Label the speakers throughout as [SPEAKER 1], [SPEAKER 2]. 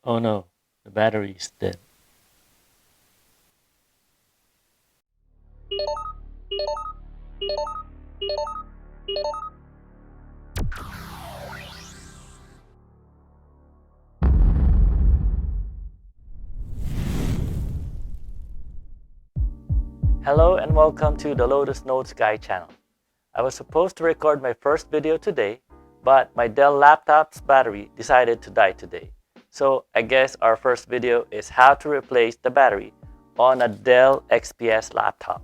[SPEAKER 1] Oh no, the battery is dead. Hello and welcome to the Lotus Notes Guide channel. I was supposed to record my first video today, but my Dell laptop's battery decided to die today. So I guess our first video is how to replace the battery on a Dell XPS laptop.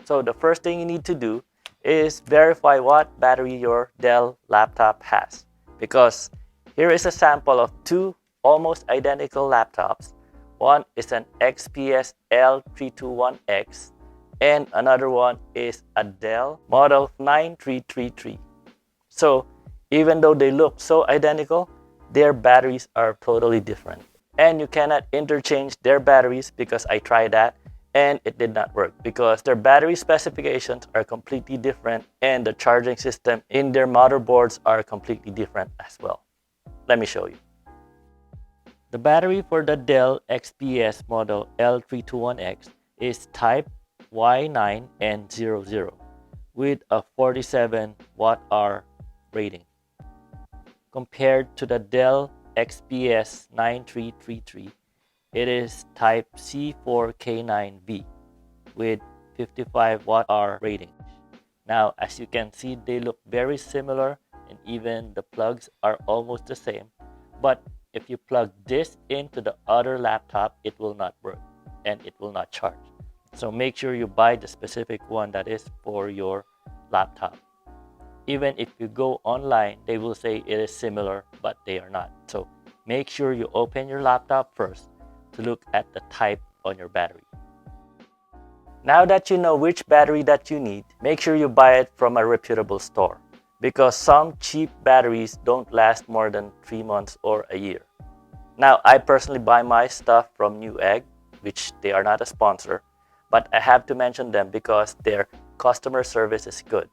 [SPEAKER 1] So the first thing you need to do is verify what battery your Dell laptop has, because here is a sample of two almost identical laptops. One is an XPS L321X and another one is a Dell model 9333. So even though they look so identical, their batteries are totally different. And you cannot interchange their batteries because I tried that and it did not work because their battery specifications are completely different and the charging system in their motherboards are completely different as well. Let me show you. The battery for the Dell XPS model L321X is type Y9N00 with a 47 watt-hour rating. Compared to the Dell XPS 9333, it is type C4K9B with 55 watt-hour rating. Now, as you can see, they look very similar and even the plugs are almost the same. But if you plug this into the other laptop, it will not work and it will not charge. So make sure you buy the specific one that is for your laptop. Even if you go online, they will say it is similar, but they are not. So make sure you open your laptop first to look at the type on your battery. Now that you know which battery that you need, make sure you buy it from a reputable store because some cheap batteries don't last more than 3 months or a year. Now, I personally buy my stuff from Newegg, which they are not a sponsor, but I have to mention them because their customer service is good.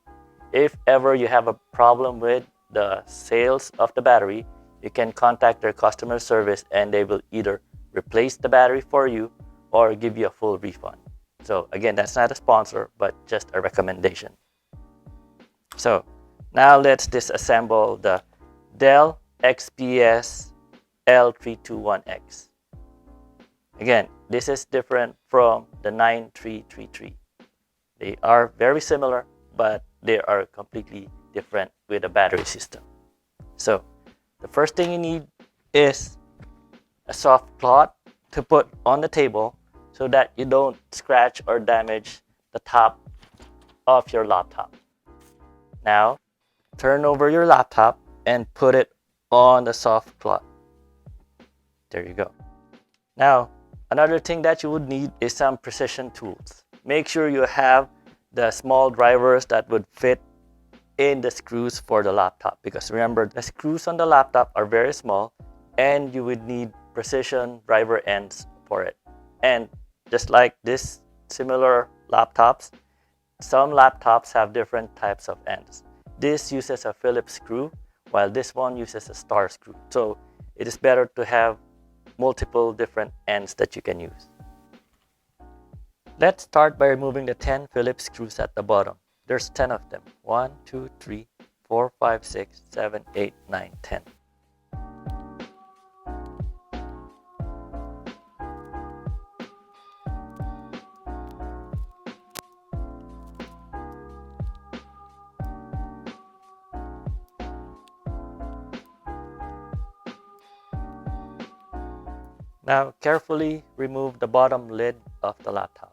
[SPEAKER 1] If ever you have a problem with the sales of the battery, you can contact their customer service and they will either replace the battery for you or give you a full refund. So again, that's not a sponsor, but just a recommendation. So now let's disassemble the Dell XPS L321X. Again, this is different from the 9333. They are very similar, but they are completely different with the battery system. So the first thing you need is a soft cloth to put on the table so that you don't scratch or damage the top of your laptop. Now, turn over your laptop and put it on the soft cloth. There you go. Now, another thing that you would need is some precision tools. Make sure you have the small drivers that would fit in the screws for the laptop, because remember, the screws on the laptop are very small and you would need precision driver ends for it. And just like this similar laptops, some laptops have different types of ends. This uses a Phillips screw while this one uses a star screw. So it is better to have multiple different ends that you can use. Let's start by removing the 10 Phillips screws at the bottom. There's 10 of them. 1, 2, 3, 4, 5, 6, 7, 8, 9, 10. Now carefully remove the bottom lid of the laptop.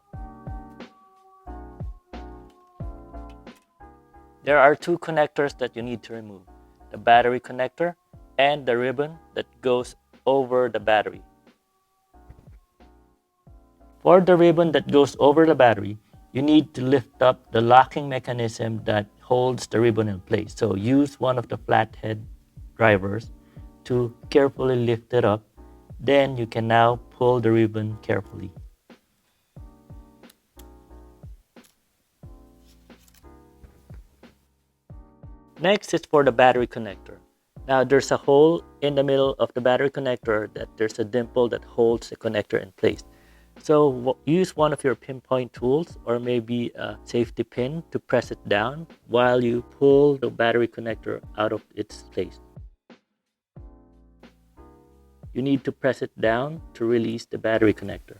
[SPEAKER 1] There are two connectors that you need to remove, the battery connector and the ribbon that goes over the battery. For the ribbon that goes over the battery, you need to lift up the locking mechanism that holds the ribbon in place. So use one of the flathead drivers to carefully lift it up. Then you can now pull the ribbon carefully. Next is for the battery connector. Now there's a hole in the middle of the battery connector that there's a dimple that holds the connector in place. So use one of your pinpoint tools or maybe a safety pin to press it down while you pull the battery connector out of its place. You need to press it down to release the battery connector.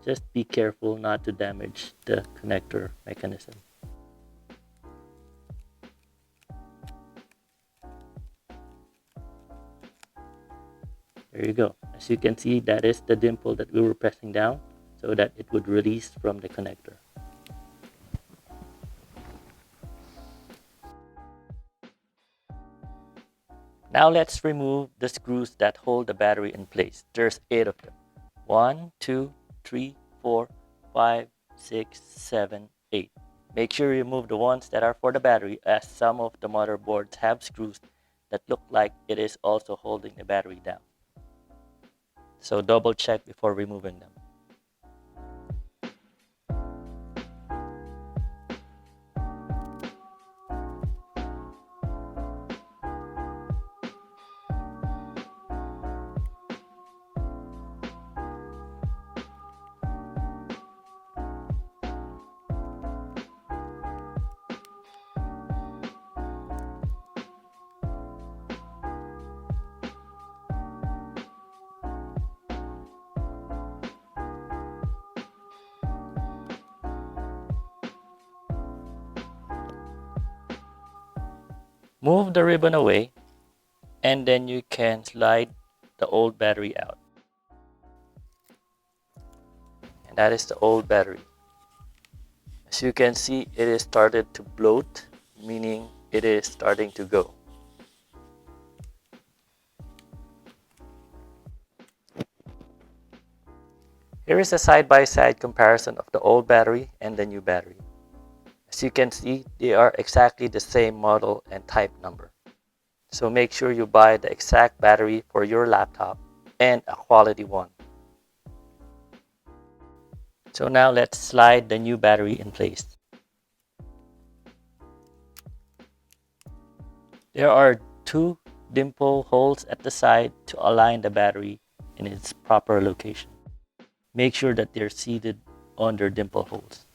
[SPEAKER 1] Just be careful not to damage the connector mechanism. There you go. As you can see, that is the dimple that we were pressing down so that it would release from the connector. Now let's remove the screws that hold the battery in place. There's 8 of them. 1, 2, 3, 4, 5, 6, 7, 8. Make sure you remove the ones that are for the battery, as some of the motherboards have screws that look like it is also holding the battery down. So double check before removing them. Move the ribbon away, and then you can slide the old battery out. And that is the old battery. As you can see, it is started to bloat, meaning it is starting to go. Here is a side-by-side comparison of the old battery and the new battery. As you can see, they are exactly the same model and type number. So make sure you buy the exact battery for your laptop and a quality one. So now let's slide the new battery in place. There are 2 dimple holes at the side to align the battery in its proper location. Make sure that they're seated on their dimple holes.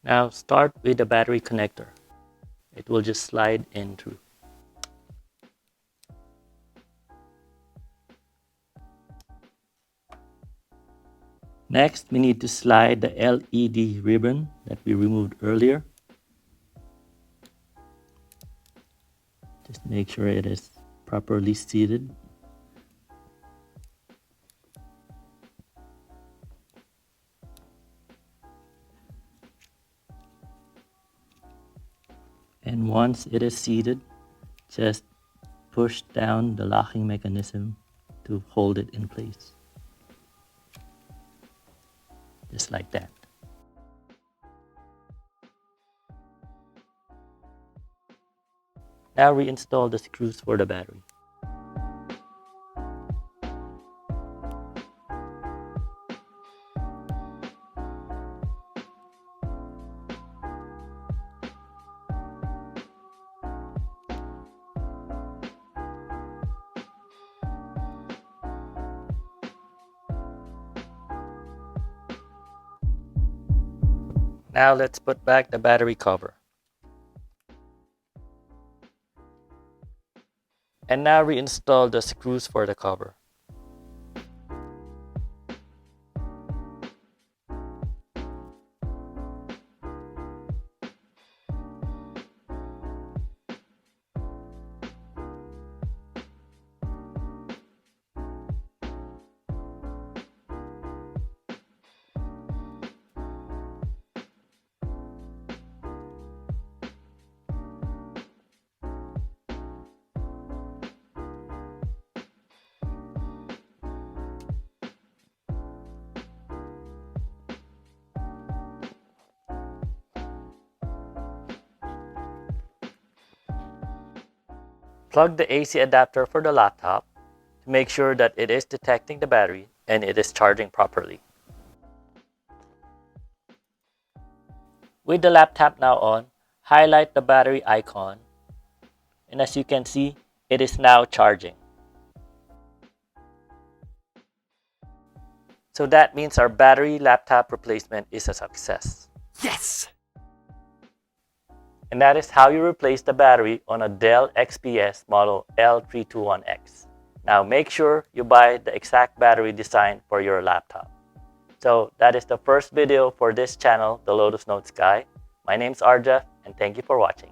[SPEAKER 1] Now start with the battery connector. It will just slide in through. Next, we need to slide the LED ribbon that we removed earlier. Just make sure it is properly seated. And once it is seated, just push down the locking mechanism to hold it in place. Just like that. Now reinstall the screws for the battery. Now let's put back the battery cover. And now reinstall the screws for the cover. Plug the AC adapter for the laptop to make sure that it is detecting the battery and it is charging properly. With the laptop now on, highlight the battery icon, and as you can see, it is now charging. So that means our battery laptop replacement is a success.
[SPEAKER 2] Yes!
[SPEAKER 1] And that is how you replace the battery on a Dell XPS model L321X. Now make sure you buy the exact battery design for your laptop. So that is the first video for this channel, the Lotus Notes Guy. My name is Arjaf, and thank you for watching.